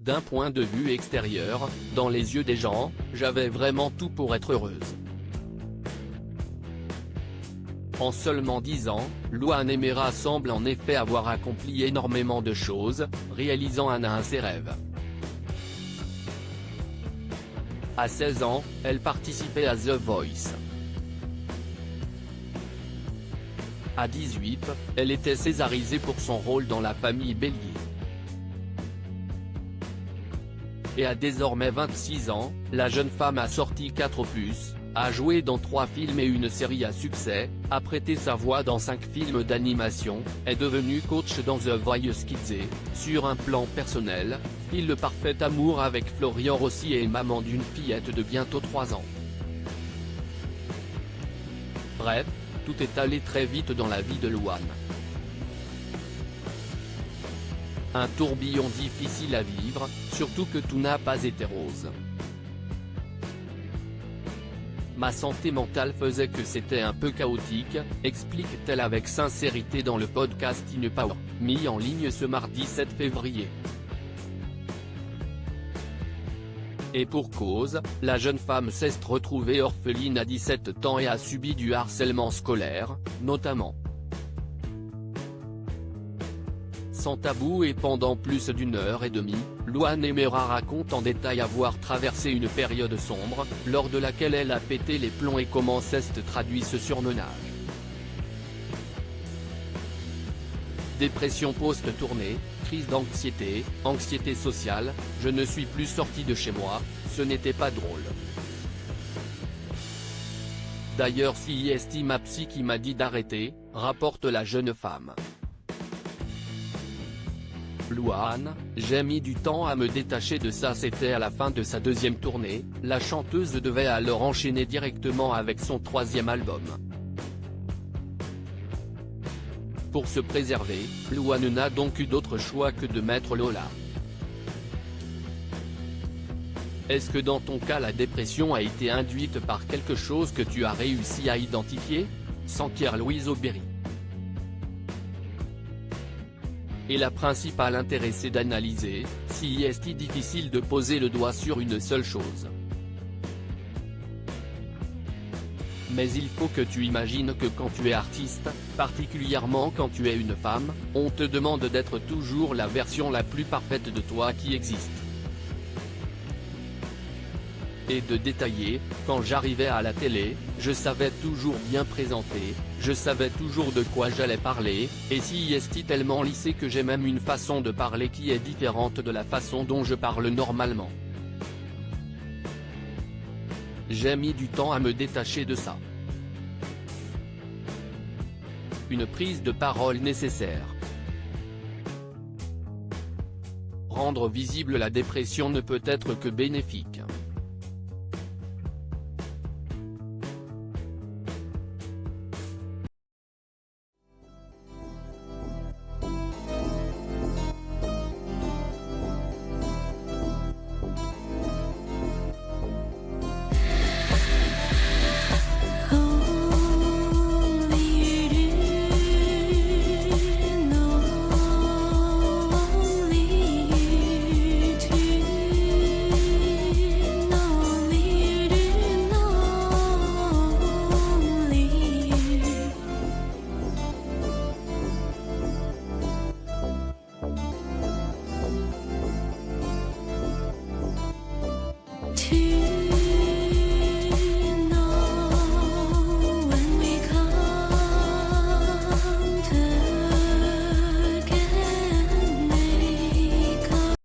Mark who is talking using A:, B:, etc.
A: D'un point de vue extérieur, dans les yeux des gens, j'avais vraiment tout pour être heureuse. En seulement 10 ans, Louane Aimera semble en effet avoir accompli énormément de choses, réalisant un à ses rêves. À 16 ans, elle participait à The Voice. À 18, elle était césarisée pour son rôle dans La Famille Bélier. Et à désormais 26 ans, la jeune femme a sorti 4 opus, a joué dans 3 films et une série à succès, a prêté sa voix dans 5 films d'animation, est devenue coach dans The Voice Kids et, sur un plan personnel, file le parfait amour avec Florian Rossi et est maman d'une fillette de bientôt 3 ans. Bref, tout est allé très vite dans la vie de Louane. Un tourbillon difficile à vivre, surtout que tout n'a pas été rose. Ma santé mentale faisait que c'était un peu chaotique, explique-t-elle avec sincérité dans le podcast In Power, mis en ligne ce mardi 7 février. Et pour cause, la jeune femme s'est retrouvée orpheline à 17 ans et a subi du harcèlement scolaire, notamment. Sans tabou et pendant plus d'une heure et demie, Louane Aimera raconte en détail avoir traversé une période sombre, lors de laquelle elle a pété les plombs et comment s'est traduit ce surmenage. Dépression post-tournée, crise d'anxiété, anxiété sociale, je ne suis plus sortie de chez moi, ce n'était pas drôle. D'ailleurs c'est ma psy qui m'a dit d'arrêter, rapporte la jeune femme. Louane, j'ai mis du temps à me détacher de ça. C'était à la fin de sa 2e tournée, la chanteuse devait alors enchaîner directement avec son 3e album. Pour se préserver, Louane n'a donc eu d'autre choix que de mettre Lola. Est-ce que dans ton cas la dépression a été induite par quelque chose que tu as réussi à identifier ? Pierre-Louise Aubéry. Et la principale intéressée d'analyser, si est difficile de poser le doigt sur une seule chose. Mais il faut que tu imagines que quand tu es artiste, particulièrement quand tu es une femme, on te demande d'être toujours la version la plus parfaite de toi qui existe. Et de détailler, quand j'arrivais à la télé, je savais toujours bien présenter, je savais toujours de quoi j'allais parler, et si est tellement lissé que j'ai même une façon de parler qui est différente de la façon dont je parle normalement. J'ai mis du temps à me détacher de ça. Une prise de parole nécessaire. Rendre visible la dépression ne peut être que bénéfique.